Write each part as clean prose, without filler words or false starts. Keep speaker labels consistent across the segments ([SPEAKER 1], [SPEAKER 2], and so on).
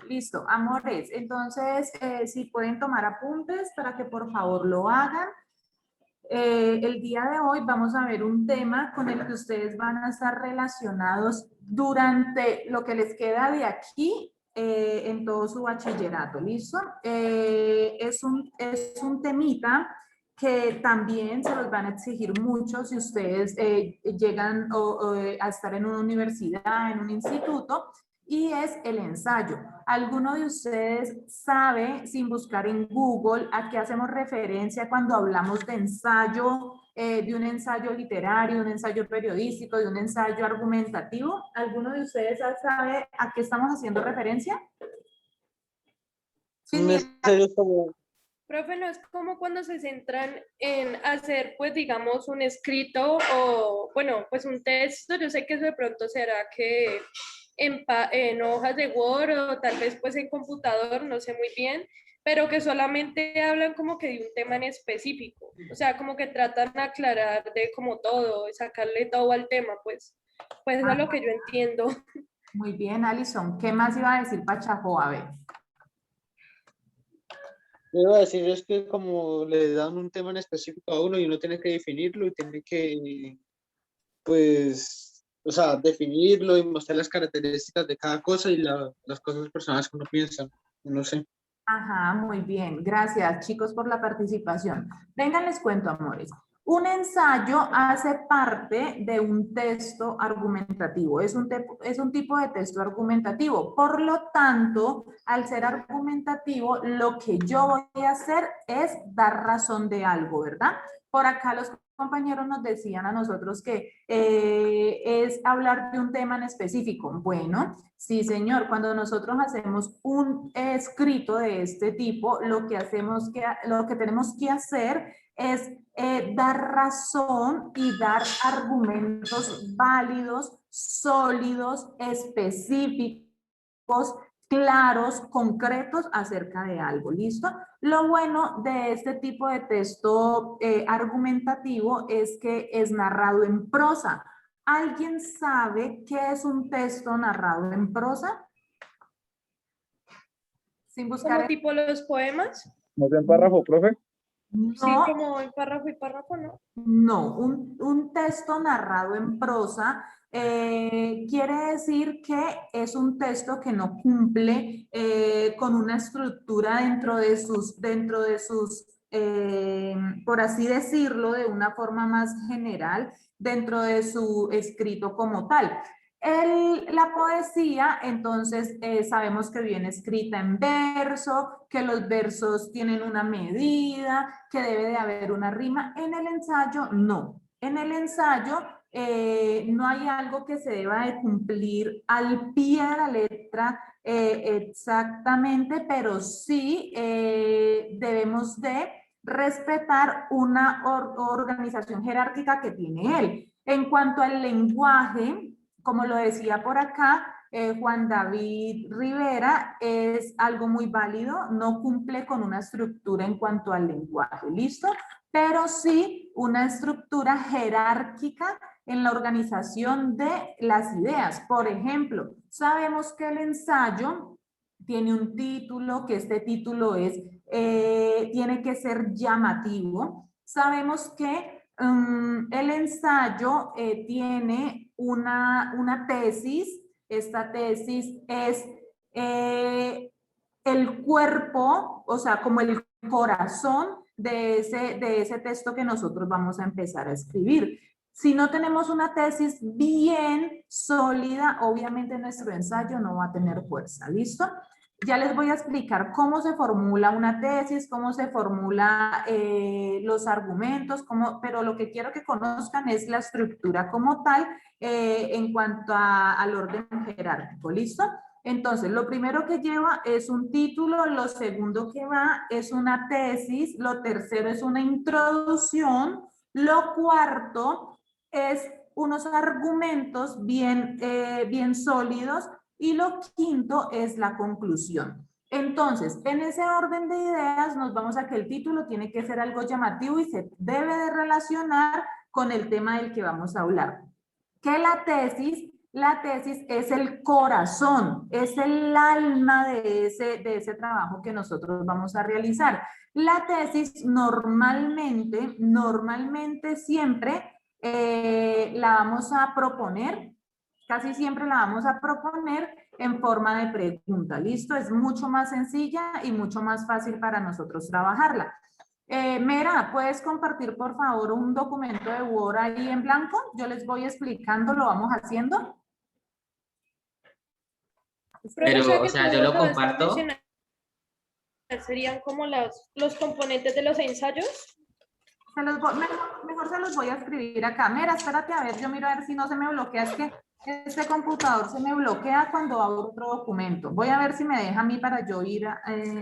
[SPEAKER 1] Listo, amores. Entonces, si pueden tomar apuntes para que por favor lo hagan. El día de hoy vamos a ver un tema con el que ustedes van a estar relacionados durante lo que les queda de aquí en todo su bachillerato, ¿listo? Es un temita que también se los van a exigir mucho si ustedes llegan a estar en una universidad, en un instituto, y es el ensayo. ¿Alguno de ustedes sabe, sin buscar en Google, a qué hacemos referencia cuando hablamos de ensayo, de un ensayo literario, de un ensayo periodístico, de un ensayo argumentativo? ¿Alguno de ustedes sabe a qué estamos haciendo referencia? Sin
[SPEAKER 2] Un
[SPEAKER 1] miedo.
[SPEAKER 2] ensayo como,
[SPEAKER 3] Profe, ¿no es como cuando se centran en hacer, pues, digamos, un escrito o, bueno, pues un texto? Yo sé que eso de pronto será que en hojas de Word o tal vez pues en computador, no sé muy bien, pero que solamente hablan como que de un tema en específico. O sea, como que tratan de aclarar de como todo, sacarle todo al tema, pues eso es lo que yo entiendo.
[SPEAKER 1] Muy bien, Alison. ¿Qué más iba a decir Pachajó? A ver.
[SPEAKER 2] yo iba a decir es que como le dan un tema en específico a uno y uno tiene que definirlo y tiene que, pues, o sea, definirlo y mostrar las características de cada cosa y las cosas personales que uno piensa, no sé.
[SPEAKER 1] Ajá, muy bien. Gracias, chicos, por la participación. Vengan, les cuento, amores. Un ensayo hace parte de un texto argumentativo. Es un tipo de texto argumentativo. Por lo tanto, al ser argumentativo, lo que yo voy a hacer es dar razón de algo, ¿verdad? Por acá los compañeros nos decían a nosotros que es hablar de un tema en específico. Bueno, sí, señor, cuando nosotros hacemos un escrito de este tipo, lo que tenemos que hacer es dar razón y dar argumentos válidos, sólidos, específicos, claros, concretos acerca de algo, ¿listo? Lo bueno de este tipo de texto argumentativo es que es narrado en prosa. ¿Alguien sabe qué es un texto narrado en prosa? Sin buscar
[SPEAKER 3] Como
[SPEAKER 1] en...
[SPEAKER 3] tipo los poemas,
[SPEAKER 2] ¿No ven párrafo, profe?
[SPEAKER 3] sí,
[SPEAKER 1] No,
[SPEAKER 3] como en párrafo y párrafo, ¿no?
[SPEAKER 1] no, un texto narrado en prosa quiere decir que es un texto que no cumple con una estructura dentro de sus por así decirlo, de una forma más general, dentro de su escrito como tal. La poesía, entonces, sabemos que viene escrita en verso, que los versos tienen una medida, que debe de haber una rima. En el ensayo, no. En el ensayo no hay algo que se deba de cumplir al pie de la letra exactamente, pero sí debemos de respetar una organización jerárquica que tiene él. En cuanto al lenguaje, como lo decía por acá, Juan David Rivera, es algo muy válido, no cumple con una estructura en cuanto al lenguaje, ¿listo? Pero sí una estructura jerárquica en la organización de las ideas. Por ejemplo, sabemos que el ensayo tiene un título, que este título tiene que ser llamativo. Sabemos que el ensayo tiene una tesis. Esta tesis es el cuerpo, o sea, como el corazón de ese texto que nosotros vamos a empezar a escribir. Si no tenemos una tesis bien sólida, obviamente nuestro ensayo no va a tener fuerza, ¿listo? Ya les voy a explicar cómo se formula una tesis, cómo se formula los argumentos, pero lo que quiero que conozcan es la estructura como tal en cuanto al orden jerárquico, ¿listo? Entonces, lo primero que lleva es un título, lo segundo que va es una tesis, lo tercero es una introducción, lo cuarto es unos argumentos bien sólidos y lo quinto es la conclusión. Entonces, en ese orden de ideas nos vamos a que el título tiene que ser algo llamativo y se debe de relacionar con el tema del que vamos a hablar. Que la tesis La tesis es el corazón, es el alma de ese trabajo que nosotros vamos a realizar. La tesis normalmente siempre la vamos a proponer, casi siempre la vamos a proponer en forma de pregunta. ¿Listo? Es mucho más sencilla y mucho más fácil para nosotros trabajarla. Mera, ¿puedes compartir por favor un documento de Word ahí en blanco? Yo les voy explicando, lo vamos haciendo.
[SPEAKER 3] Profesora,
[SPEAKER 4] Pero, o
[SPEAKER 3] que
[SPEAKER 4] sea,
[SPEAKER 3] tú
[SPEAKER 4] yo lo
[SPEAKER 3] acabas de
[SPEAKER 4] comparto.
[SPEAKER 3] mencionar, serían como los componentes de los ensayos.
[SPEAKER 1] Mejor se los voy a escribir acá. Mira, espérate a ver, yo miro a ver si no se me bloquea. Es que este computador se me bloquea cuando abro otro documento. Voy a ver si me deja a mí para yo ir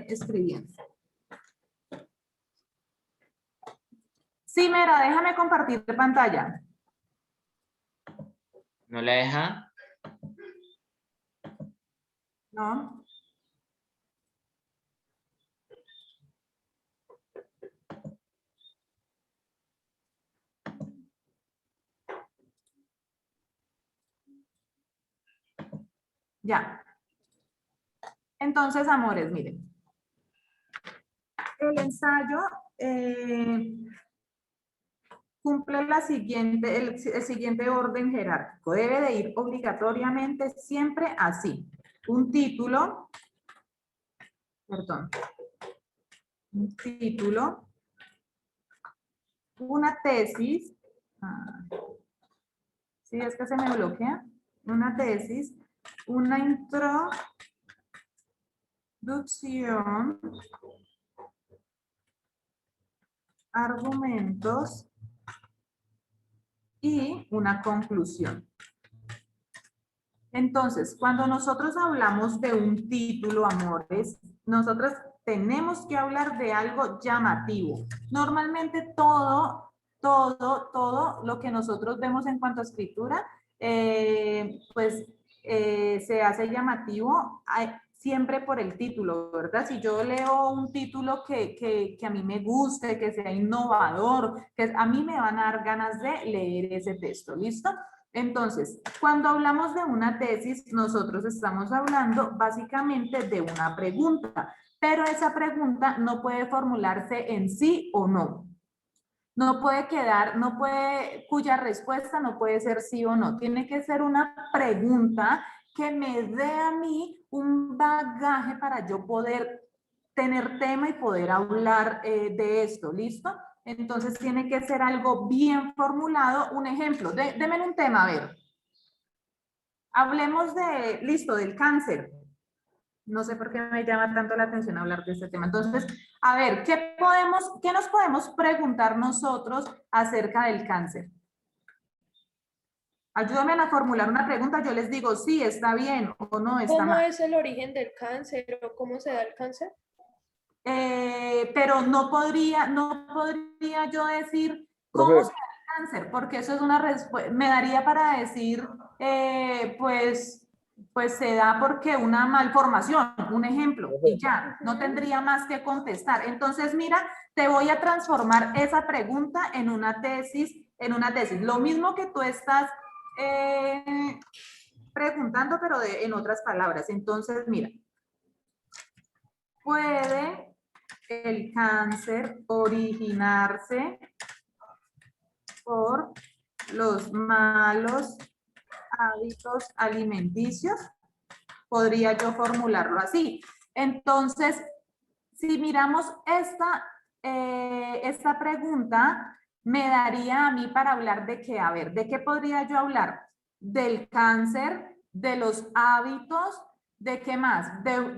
[SPEAKER 1] escribiendo. Sí, Mira, déjame compartir pantalla.
[SPEAKER 4] ¿No la deja?
[SPEAKER 1] ¿No? Ya. Entonces, amores, miren. El ensayo cumple el siguiente orden jerárquico. Debe de ir obligatoriamente siempre así. Un título, una tesis, ¿sí es que se me bloquea? Una tesis, una introducción, argumentos y una conclusión. Entonces, cuando nosotros hablamos de un título, amores, nosotros tenemos que hablar de algo llamativo. Normalmente todo lo que nosotros vemos en cuanto a escritura, se hace llamativo siempre por el título, ¿verdad? Si yo leo un título que a mí me guste, que sea innovador, que a mí me van a dar ganas de leer ese texto, ¿listo? Entonces, cuando hablamos de una tesis, nosotros estamos hablando básicamente de una pregunta, pero esa pregunta no puede formularse en sí o no. No puede cuya respuesta no puede ser sí o no. Tiene que ser una pregunta que me dé a mí un bagaje para yo poder tener tema y poder hablar de esto, ¿listo? Entonces tiene que ser algo bien formulado. Un ejemplo, denme un tema, a ver. Hablemos del cáncer. No sé por qué me llama tanto la atención hablar de este tema. Entonces, a ver, ¿qué nos podemos preguntar nosotros acerca del cáncer? Ayúdame a formular una pregunta, yo les digo, sí, está bien o no está mal.
[SPEAKER 3] ¿Cómo es el origen del cáncer o cómo se da el cáncer?
[SPEAKER 1] Pero no podría yo decir cómo se da el cáncer, porque eso es una respuesta, me daría para decir, pues se da porque una malformación, un ejemplo, y ya, no tendría más que contestar. Entonces, mira, te voy a transformar esa pregunta en una tesis, Lo mismo que tú estás preguntando, pero en otras palabras. Entonces, mira, ¿puede el cáncer originarse por los malos hábitos alimenticios? Podría yo formularlo así. Entonces, si miramos esta pregunta, me daría a mí para hablar de qué. A ver, ¿de qué podría yo hablar? Del cáncer, de los hábitos, ¿de qué más?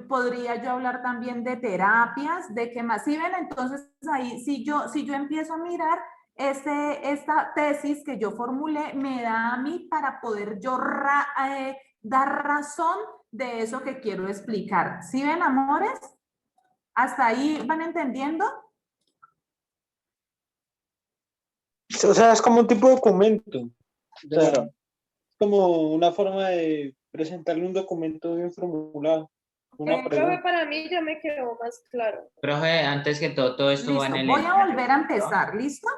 [SPEAKER 1] Podría yo hablar también de terapias, ¿de qué más? ¿Sí ven? Entonces, ahí, si yo empiezo a mirar, esta tesis que yo formulé me da a mí para poder yo dar razón de eso que quiero explicar. ¿Sí ven, amores? ¿Hasta ahí van entendiendo?
[SPEAKER 2] O sea, es como un tipo de documento. O sea, es como una forma de presentarle un documento bien formulado. Una
[SPEAKER 3] Profe,
[SPEAKER 2] pregunta.
[SPEAKER 3] para mí ya me quedó más claro.
[SPEAKER 4] Profe, antes que todo esto va en
[SPEAKER 1] Listo,
[SPEAKER 4] el
[SPEAKER 1] voy a
[SPEAKER 4] ensayo,
[SPEAKER 1] volver a
[SPEAKER 4] ¿no?
[SPEAKER 1] empezar, ¿listo?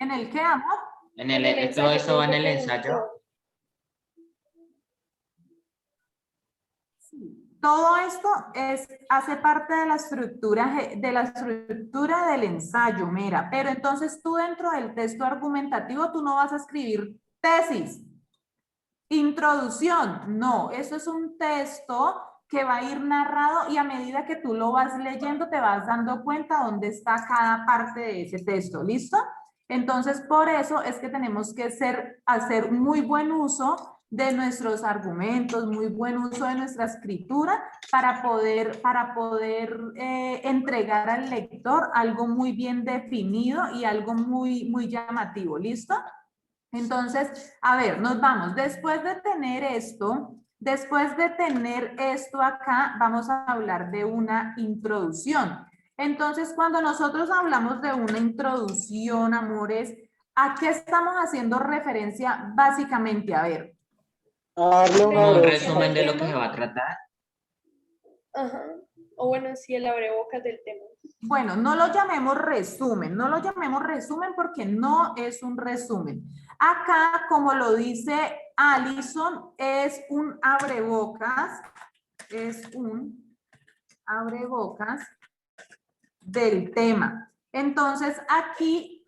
[SPEAKER 1] ¿En el qué, amor?
[SPEAKER 4] En
[SPEAKER 3] En el
[SPEAKER 4] todo
[SPEAKER 3] ensayo,
[SPEAKER 4] eso va en
[SPEAKER 3] me
[SPEAKER 4] el ensayo.
[SPEAKER 3] preguntó.
[SPEAKER 1] Todo esto hace parte de la estructura, del ensayo, mira. Pero entonces tú dentro del texto argumentativo, tú no vas a escribir tesis, introducción. No, eso es un texto que va a ir narrado y a medida que tú lo vas leyendo, te vas dando cuenta dónde está cada parte de ese texto. ¿Listo? Entonces, por eso es que tenemos que hacer muy buen uso de nuestros argumentos, muy buen uso de nuestra escritura para poder entregar al lector algo muy bien definido y algo muy, muy llamativo. ¿Listo? Entonces, a ver, nos vamos. Después de tener esto acá, vamos a hablar de una introducción. Entonces, cuando nosotros hablamos de una introducción, amores, ¿a qué estamos haciendo referencia básicamente? A ver.
[SPEAKER 2] A darle una
[SPEAKER 4] Como un
[SPEAKER 3] Introducción
[SPEAKER 4] resumen
[SPEAKER 3] del
[SPEAKER 4] de lo que
[SPEAKER 3] tema.
[SPEAKER 4] se va a tratar.
[SPEAKER 3] Ajá. O bueno, sí, el abrebocas del tema.
[SPEAKER 1] Bueno, no lo llamemos resumen porque no es un resumen. Acá, como lo dice Alison, es un abrebocas del tema. Entonces, aquí,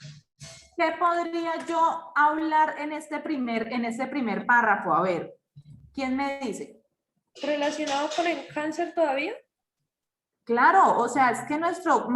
[SPEAKER 1] ¿qué podría yo hablar en este primer párrafo? A ver, ¿quién me dice?
[SPEAKER 3] ¿Relacionado con el cáncer todavía?
[SPEAKER 1] Claro, o sea, es que nuestro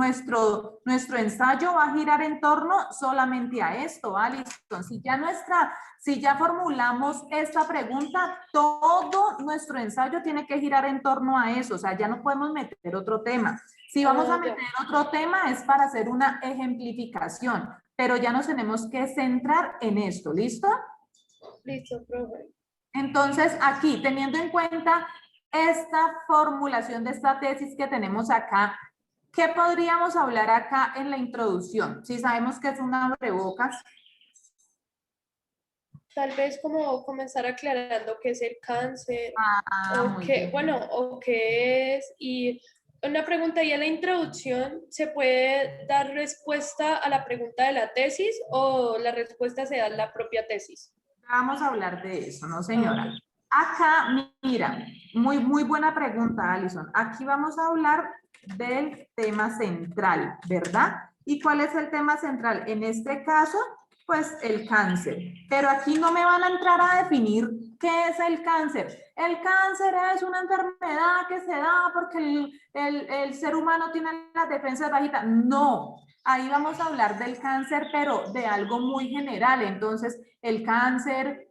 [SPEAKER 1] ensayo va a girar en torno solamente a esto, Alison. Si ya formulamos esta pregunta, todo nuestro ensayo tiene que girar en torno a eso, o sea, ya no podemos meter otro tema. Si vamos a meter otro tema es para hacer una ejemplificación, pero ya nos tenemos que centrar en esto, ¿listo?
[SPEAKER 3] Listo, profe.
[SPEAKER 1] Entonces, aquí, teniendo en cuenta esta formulación de esta tesis que tenemos acá, ¿qué podríamos hablar acá en la introducción? Si sabemos que es un abrebocas.
[SPEAKER 3] Tal vez como comenzar aclarando qué es el cáncer,
[SPEAKER 1] Muy bien.
[SPEAKER 3] o qué es, y una pregunta, ¿y en la introducción se puede dar respuesta a la pregunta de la tesis o la respuesta se da en la propia tesis?
[SPEAKER 1] Vamos a hablar de eso, ¿no, señora? Acá, mira, muy buena pregunta, Alison. Aquí vamos a hablar del tema central, ¿verdad? ¿Y cuál es el tema central? En este caso, pues el cáncer. Pero aquí no me van a entrar a definir qué es el cáncer. El cáncer es una enfermedad que se da porque el ser humano tiene las defensas bajitas. No, ahí vamos a hablar del cáncer, pero de algo muy general. Entonces, el cáncer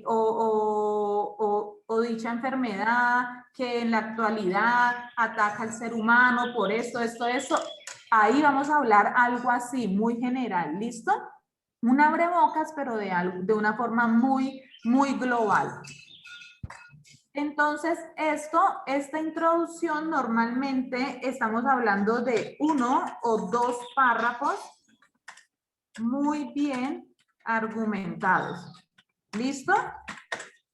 [SPEAKER 1] o dicha enfermedad que en la actualidad ataca al ser humano por esto, ahí vamos a hablar algo así, muy general, ¿listo? Un abrebocas, pero de una forma muy, muy global. Entonces, esta introducción normalmente estamos hablando de 1 o 2 párrafos muy bien argumentados. ¿Listo?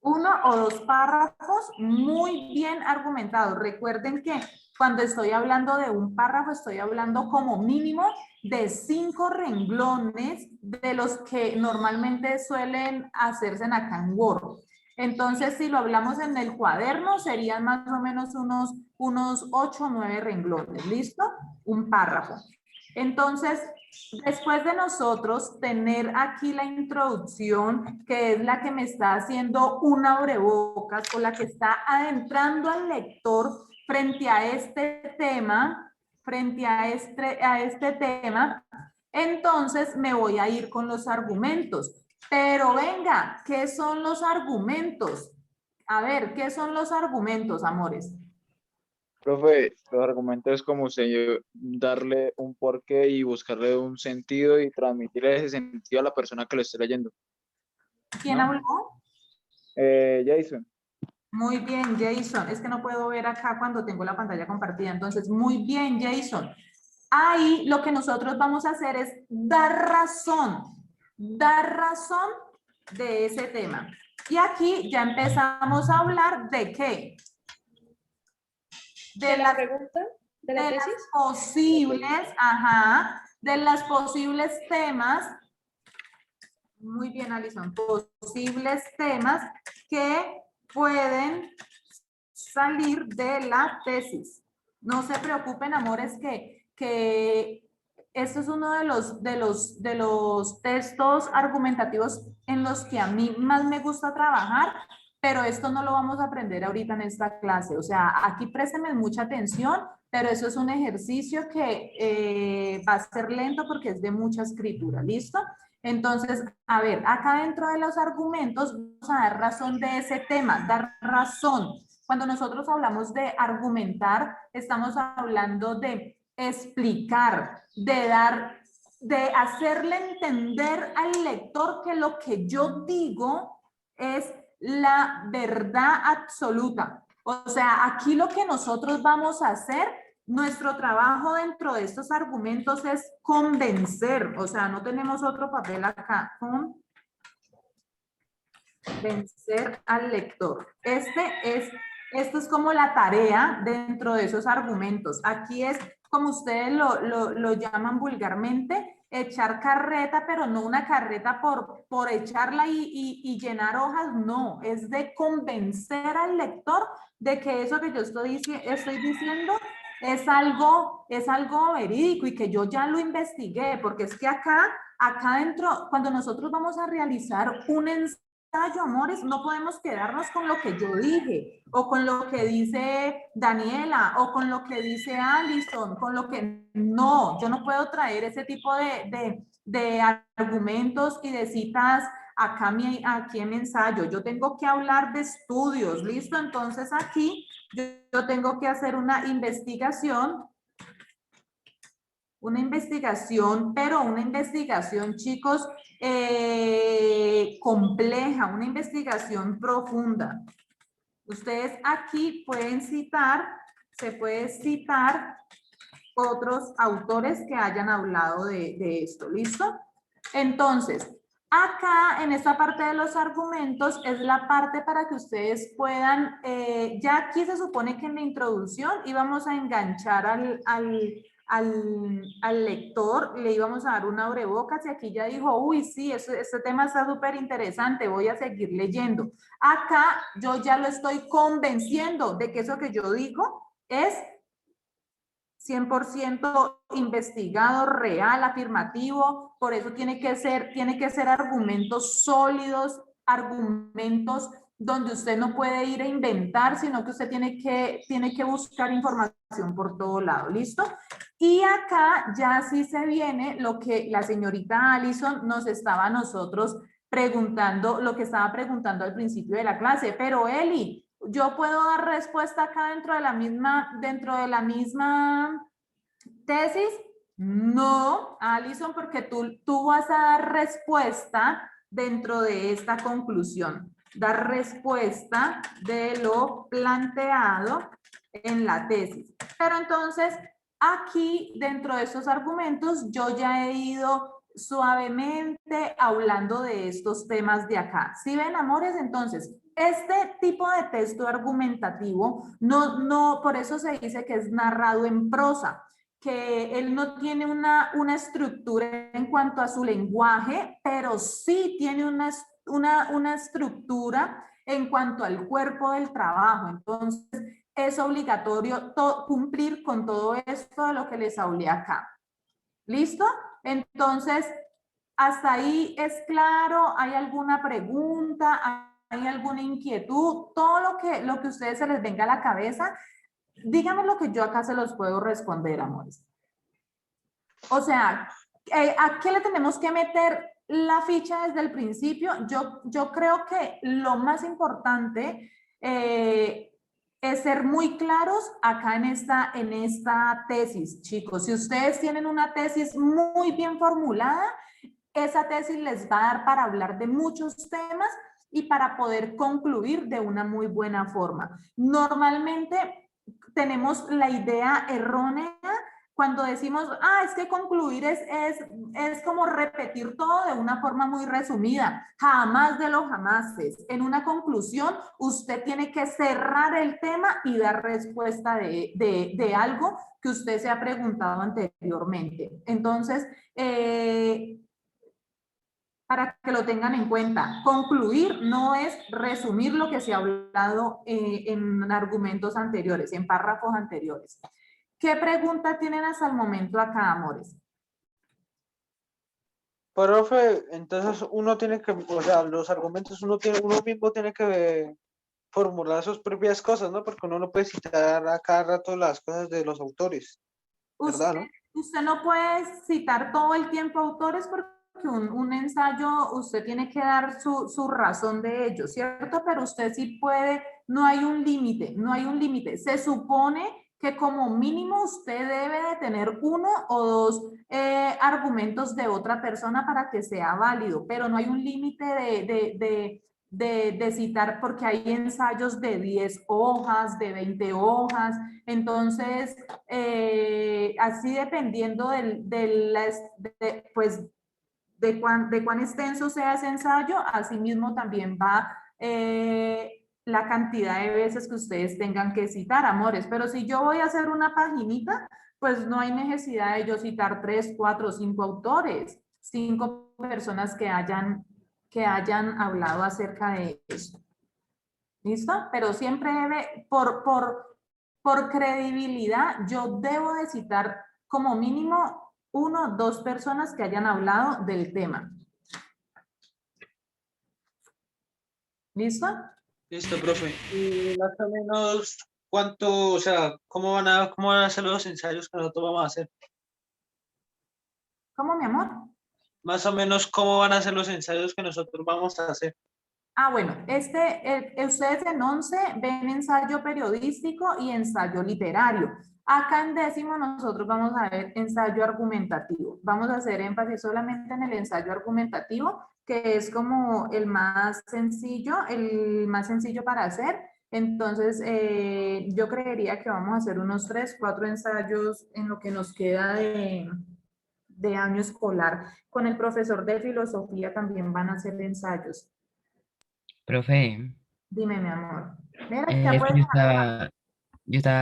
[SPEAKER 1] 1 o 2 párrafos muy bien argumentados. Recuerden que cuando estoy hablando de un párrafo, estoy hablando como mínimo de 5 renglones de los que normalmente suelen hacerse en acá en Word. Entonces, si lo hablamos en el cuaderno, serían más o menos unos 8 o 9 renglones. ¿Listo? Un párrafo. Entonces, después de nosotros tener aquí la introducción, que es la que me está haciendo un abrebocas o la que está adentrando al lector frente a este tema, entonces me voy a ir con los argumentos. Pero venga, ¿qué son los argumentos? A ver, ¿qué son los argumentos, amores?
[SPEAKER 5] Profe, los argumentos es como usted darle un porqué y buscarle un sentido y transmitirle ese sentido a la persona que lo esté leyendo.
[SPEAKER 1] ¿Quién
[SPEAKER 5] ¿No?
[SPEAKER 1] habló?
[SPEAKER 5] Jason.
[SPEAKER 1] Muy bien, Jason. Es que no puedo ver acá cuando tengo la pantalla compartida. Entonces, muy bien, Jason. Ahí lo que nosotros vamos a hacer es dar razón de ese tema. Y aquí ya empezamos a hablar de qué.
[SPEAKER 3] ¿De la pregunta? ¿De la tesis?
[SPEAKER 1] De las posibles temas Muy bien, Alison. Posibles temas que pueden salir de la tesis. No se preocupen, amores, que esto es uno de los textos argumentativos en los que a mí más me gusta trabajar, pero esto no lo vamos a aprender ahorita en esta clase. O sea, aquí préstenme mucha atención, pero eso es un ejercicio que va a ser lento porque es de mucha escritura. ¿Listo? Entonces, a ver, acá dentro de los argumentos vamos a dar razón de ese tema, dar razón. Cuando nosotros hablamos de argumentar, estamos hablando de explicar, de hacerle entender al lector que lo que yo digo es la verdad absoluta. O sea, aquí lo que nosotros vamos a hacer, nuestro trabajo dentro de estos argumentos es convencer. O sea, no tenemos otro papel acá. Convencer al lector. Esto es como la tarea dentro de esos argumentos. Aquí es, como ustedes lo llaman vulgarmente, echar carreta, pero no una carreta por echarla y llenar hojas, no, es de convencer al lector de que eso que yo estoy diciendo es algo verídico y que yo ya lo investigué, porque es que acá dentro, cuando nosotros vamos a realizar un ensayo, amores, no podemos quedarnos con lo que yo dije, o con lo que dice Daniela, o con lo que dice Alison, con lo que no, yo no puedo traer ese tipo de argumentos y de citas acá aquí en mi ensayo. Yo tengo que hablar de estudios, ¿listo? Entonces aquí yo tengo que hacer una investigación, pero una investigación, chicos, compleja, una investigación profunda. Ustedes aquí pueden citar, se puede citar otros autores que hayan hablado de esto, ¿listo? Entonces, acá en esta parte de los argumentos es la parte para que ustedes puedan, ya aquí se supone que en la introducción íbamos a enganchar al lector, le íbamos a dar un abrebocas y aquí ya dijo, uy, sí, este tema está súper interesante, voy a seguir leyendo. Acá yo ya lo estoy convenciendo de que eso que yo digo es 100% investigado, real, afirmativo, por eso tiene que ser argumentos sólidos, argumentos donde usted no puede ir a inventar, sino que usted tiene que buscar información por todo lado, ¿listo? Y acá ya sí se viene lo que la señorita Alison nos estaba a nosotros preguntando, lo que estaba preguntando al principio de la clase, pero Eli, ¿yo puedo dar respuesta acá dentro de la misma tesis? No, Alison, porque tú vas a dar respuesta dentro de esta conclusión, dar respuesta de lo planteado en la tesis. Pero entonces, aquí dentro de esos argumentos, yo ya he ido suavemente hablando de estos temas de acá. ¿Sí ven, amores? Entonces, este tipo de texto argumentativo, por eso se dice que es narrado en prosa, que él no tiene una estructura en cuanto a su lenguaje, pero sí tiene una estructura en cuanto al cuerpo del trabajo. Entonces, es obligatorio cumplir con todo esto de lo que les hablé acá. ¿Listo? Entonces, hasta ahí es claro. ¿Hay alguna pregunta? ¿Hay alguna inquietud? Todo lo que a ustedes se les venga a la cabeza, díganme lo que yo acá se los puedo responder, amores. O sea, ¿a qué le tenemos que meter la ficha desde el principio? Yo creo que lo más importante es ser muy claros acá en esta tesis, chicos. Si ustedes tienen una tesis muy bien formulada, esa tesis les va a dar para hablar de muchos temas y para poder concluir de una muy buena forma. Normalmente tenemos la idea errónea cuando decimos, es que concluir es como repetir todo de una forma muy resumida. Jamás de los jamases. En una conclusión, usted tiene que cerrar el tema y dar respuesta de algo que usted se ha preguntado anteriormente. Entonces, para que lo tengan en cuenta. Concluir no es resumir lo que se ha hablado en argumentos anteriores, en párrafos anteriores. ¿Qué pregunta tienen hasta el momento acá, amores?
[SPEAKER 2] Profe, entonces uno tiene que, o sea, los argumentos uno mismo tiene que formular sus propias cosas, ¿no? Porque uno no puede citar a cada rato las cosas de los autores, ¿verdad, no?
[SPEAKER 1] Usted no puede citar todo el tiempo autores porque un ensayo, usted tiene que dar su razón de ello, ¿cierto? Pero usted sí puede, no hay un límite, no hay un límite. Se supone que como mínimo usted debe de tener uno o dos argumentos de otra persona para que sea válido, pero no hay un límite de citar porque hay ensayos de 10 hojas, de 20 hojas, entonces así dependiendo pues, de cuán extenso sea ese ensayo, asimismo también va la cantidad de veces que ustedes tengan que citar, amores. Pero si yo voy a hacer una paginita, pues no hay necesidad de yo citar 3, 4, 5 autores, 5 personas que hayan hablado acerca de eso. ¿Listo? Pero siempre debe, por credibilidad, yo debo de citar como mínimo 1 o 2 personas que hayan hablado del tema. ¿Listo?
[SPEAKER 2] Listo, profe. Y más o menos, ¿cuánto, o sea, cómo van a ser los ensayos que nosotros vamos a hacer?
[SPEAKER 1] ¿Cómo, mi amor?
[SPEAKER 2] Más o menos, ¿cómo van a ser los ensayos que nosotros vamos a hacer?
[SPEAKER 1] Ah, bueno, ustedes en 11 ven ensayo periodístico y ensayo literario. Acá en 10º nosotros vamos a ver ensayo argumentativo. Vamos a hacer énfasis solamente en el ensayo argumentativo, que es como el más sencillo para hacer. Entonces, yo creería que vamos a hacer unos 3, 4 ensayos en lo que nos queda de año escolar. Con el profesor de filosofía también van a hacer ensayos.
[SPEAKER 4] Profe,
[SPEAKER 1] Dime, mi amor. Mira, ya puedes.
[SPEAKER 4] yo estaba